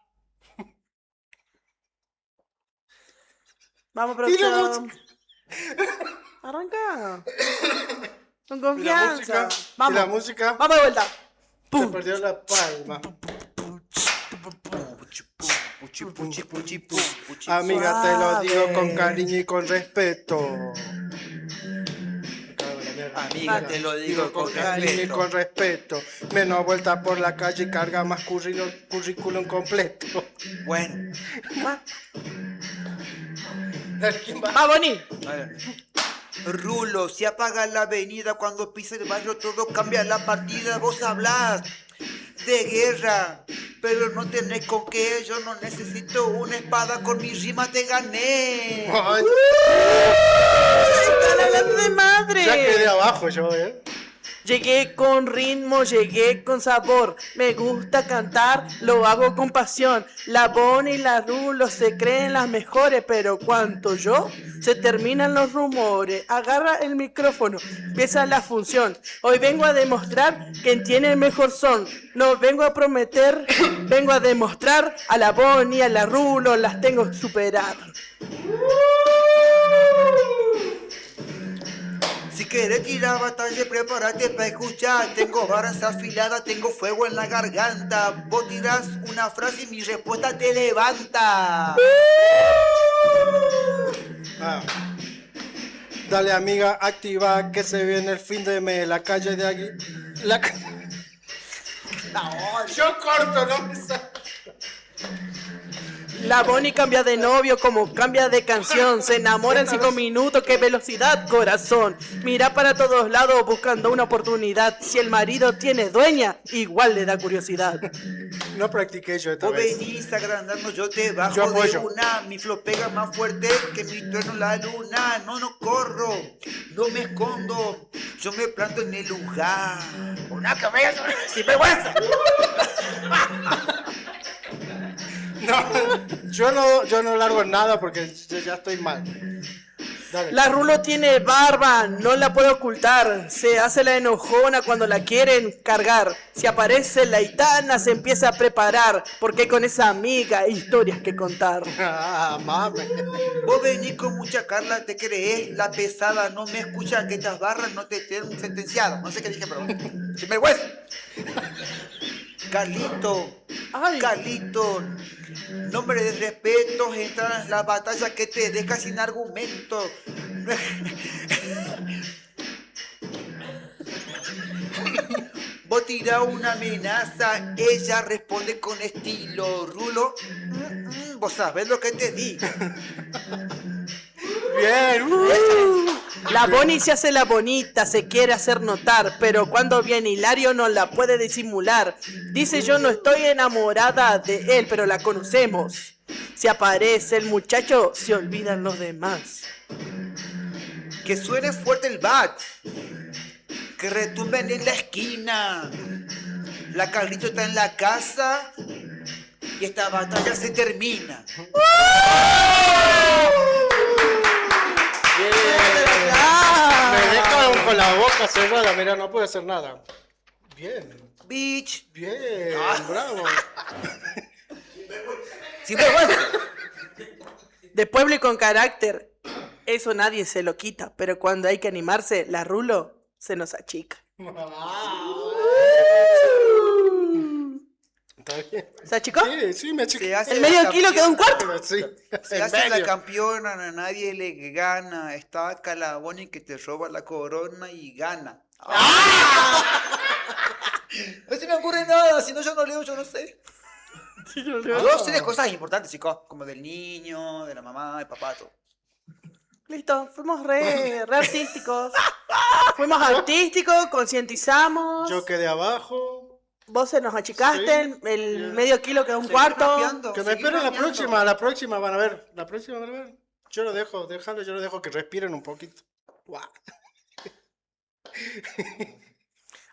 Vamos, ¿Y la producción. música? Arranca. Con ¿Y la confianza. música? Vamos. ¿Y la música? Vamos de vuelta. Se perdió la palma. Puchi, puchi, puchi, pum, puchi. Amiga, te lo digo con Suave. cariño y con respeto. Amiga, te lo digo con cariño y respeto. con respeto. Menos vuelta por la calle y carga más currículum completo. Bueno, ¿Quién va? Va, Boni. a ver. Rulo, se apaga la avenida cuando pisa el barrio, todo cambia la partida. Vos hablás de guerra, pero no tenés con qué. Yo no necesito una espada, con mi rima te gané. Ay, Están hablando de madre. ya quedé abajo yo, Llegué con ritmo, llegué con sabor. Me gusta cantar, lo hago con pasión. La Bonnie y la Rulo se creen las mejores, pero cuanto yo, se terminan los rumores. Agarra el micrófono, empieza la función. Hoy vengo a demostrar quién tiene el mejor son. No vengo a prometer, vengo a demostrar. A la Bonnie, a la Rulo, las tengo que superar. Si querés tirar batalla, prepárate para escuchar. Tengo barras afiladas, tengo fuego en la garganta. Vos tirás una frase y mi respuesta te levanta. Ah. Dale, amiga, activa que se viene el fin de mes. La calle de aquí. Yo corto, no me sale. La Bonnie cambia de novio como cambia de canción. Se enamora en 5 minutos, qué velocidad, corazón. Mira para todos lados buscando una oportunidad. Si el marido tiene dueña, igual le da curiosidad. No practiqué yo esta Vos vez. venís agrandando, yo te bajo Yo de apoyo. una. Mi flow pega más fuerte que mi trueno la luna. No, no corro, no me escondo. Yo me planto en el lugar. Una cabeza sin vergüenza. No, yo no largo nada porque yo ya estoy mal. Dale. La Rulo tiene barba, no la puede ocultar. Se hace la enojona cuando la quieren cargar. Si aparece la Itana, se empieza a preparar. Porque con esa amiga hay historias que contar. Ah, mames. Vos venís con mucha Carla, te crees la pesada. No me escuchas que estas barras no te tienen sentenciado. No sé qué dije, pero sin vergüenza. Carlito, Ay. Carlito, nombre de respeto, entrar en la batalla que te deja sin argumento. Vos tirás una amenaza, ella responde con estilo. Rulo, vos sabés lo que te digo. Bien. La Bonnie se hace la bonita, se quiere hacer notar, pero cuando viene Hilario no la puede disimular. Dice yo no estoy enamorada de él, pero la conocemos. Si aparece el muchacho, se olvidan los demás. Que suene fuerte el bat, que retumben en la esquina. La Carlito está en la casa y esta batalla se termina. Me dejaron con la boca cerrada, mira, no puedo hacer nada. Bien, Bitch, bien, bravo. sin vergüenza. De pueblo y con carácter, eso nadie se lo quita, pero cuando hay que animarse, la Rulo se nos achica. ¿Está bien? ¿Se achicó? Sí, sí, me achiqué. Se hace El la medio kilo quedó un campeona. cuarto. Sí, Se en hace la medio. campeona, a nadie le gana. Está acá la Bonnie que te roba la corona y gana. No se me ocurre nada, si no yo no leo, yo no sé. Yo sé de cosas importantes, chicos, como del niño, de la mamá, del papá, todo. Listo, fuimos re artísticos. Fuimos artísticos, concientizamos. Yo quedé abajo. Vos se nos achicaste, Sí. el medio kilo quedó un Seguí cuarto. rapeando, Que me seguí esperen rapeando. la próxima van a ver. La próxima van a ver. Yo lo dejo, déjalo, yo lo dejo que respiren un poquito. Guau.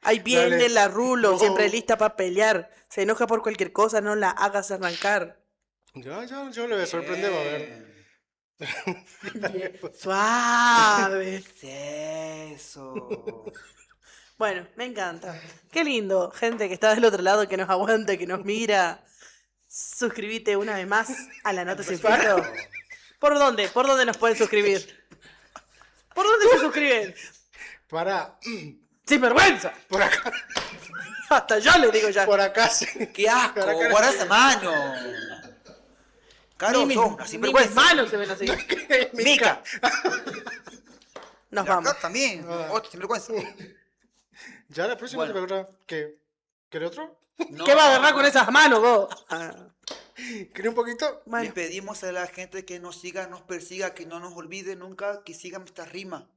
Ahí viene Dale. la Rulo, Oh. siempre lista para pelear. Se enoja por cualquier cosa, no la hagas arrancar. Yo le voy a sorprender, va a ver. Suave. Eso. Bueno, me encanta. Qué lindo. Gente que está del otro lado, que nos aguanta, que nos mira. Suscríbete una vez más a La Nota Sin Filtro. ¿Por dónde? ¿Por dónde nos pueden suscribir? ¿Por dónde se suscriben? Para. ¡Sin vergüenza! Por acá. Hasta yo le digo ya. Por acá sí. ¡Qué asco! Por acá. ¡Guarda esa mano! Caro, Ni mis, sos una ni mis sinvergüenza. manos se ven así. Mica. Nos Y acá vamos. también, otro sinvergüenza. Ya la próxima Bueno. te va a ¿Quiere otro? No, ¿Qué va a agarrar con esas manos vos? Ah, ¿Quiere un poquito? bueno. Le pedimos a la gente que nos siga, nos persiga, que no nos olvide nunca, que sigan esta rima.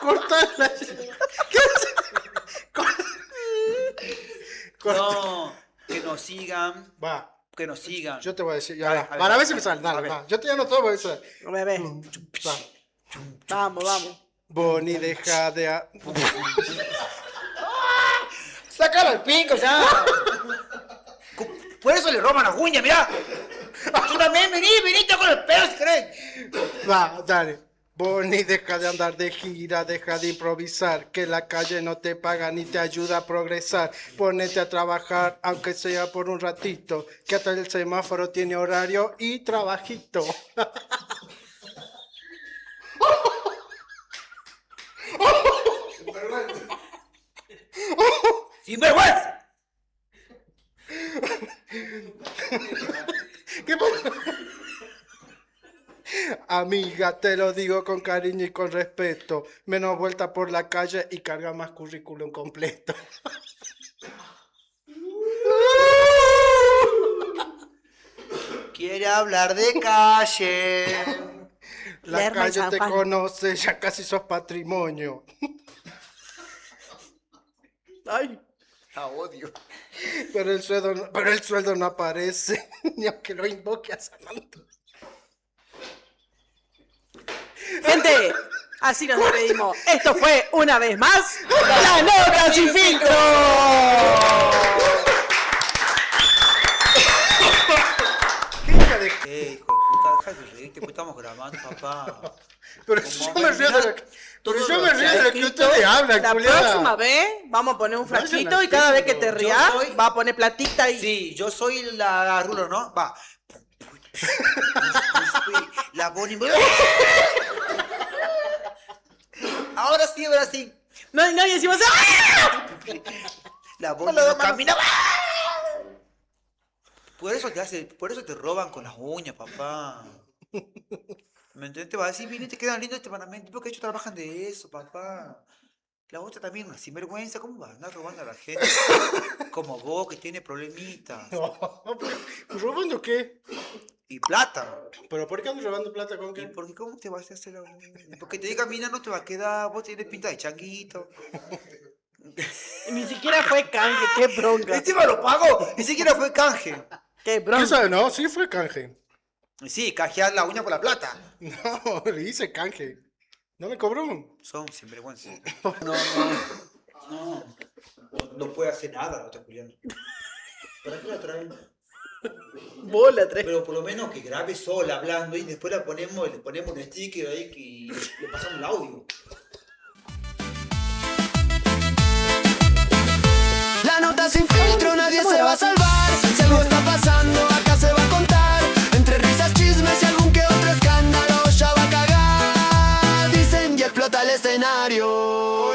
Cortala. No, que nos sigan, Va, que nos sigan. yo te voy a decir. Ya, A ver, va. a ver, Para ver si me a sale. ver, a Dale, ver. va. Yo te llamo todo, voy a decir. Bebé. Va. Vamos, vamos. Bonnie, deja de. ¡Sácalo al pico ya! Por eso le roban las uñas, mirá. Tú también venite con el pelo si querés. Va, dale. Bonnie, deja de andar de gira, deja de improvisar, que la calle no te paga ni te ayuda a progresar. Ponete a trabajar, aunque sea por un ratito, que hasta el semáforo tiene horario y trabajito. ¡Sinvergüenza! ¿Qué pasa? Amiga, te lo digo con cariño y con respeto. Menos vuelta por la calle y carga más currículum completo. Quiere hablar de calle. La Lerma y calle San te Juan. conoce, ya casi sos patrimonio. Ay. La odio. Pero el sueldo no aparece, ni aunque lo invoque a Samantha. Gente, así nos despedimos. Esto fue una vez más La Nota Sin Filtro. ¿Qué hija de... Hijo de puta, deja de reírte, pues estamos grabando, papá. Pero Como yo me río de lo que... todo Pero yo lo me que río ha de lo que escrito, ustedes hablan, La culiada. próxima vez vamos a poner un Vayan frasquito al y cada vez que título. te rías Yo soy- va a poner platita y... Sí, yo soy la rulo, ¿no? Va. La Bonnie. Ahora sí, ahora sí. No, nadie decimos... ¡Ah! La Bonnie Con la no mano. camina. Por eso te roban con las uñas, papá. ¿Me entiendes? Te va a decir, mire, te quedan lindos, te van a mentir porque ellos trabajan de eso, papá. La otra también, una sinvergüenza, ¿cómo vas a andar robando a la gente? Como vos, que tiene problemitas. No, ¿robando qué? Y plata. ¿Pero por qué ando robando plata con ¿Y qué? por qué cómo te vas a hacer la uña? Porque te diga, mira, no te va a quedar, vos tienes pinta de changuito. Ni siquiera fue canje, qué bronca. Encima lo pago, ni siquiera fue canje. Qué ¿Qué bronca. sabe? No, sí fue canje. Sí, canjear la uña por la plata. No, le hice canje. ¿No me cobró? Son sinvergüenza. No puede hacer nada la otra Julián. ¿Para qué la traen? Bola, tres. Pero por lo menos que grabe sola hablando y después le ponemos un sticker ahí y le pasamos el audio. La Nota Sin Filtro, nadie se va a salvar. Si algo está pasando, acá se va a contar. Entre risas, chismes y algún que otro escándalo, ya va a cagar. Dicen y explota el escenario.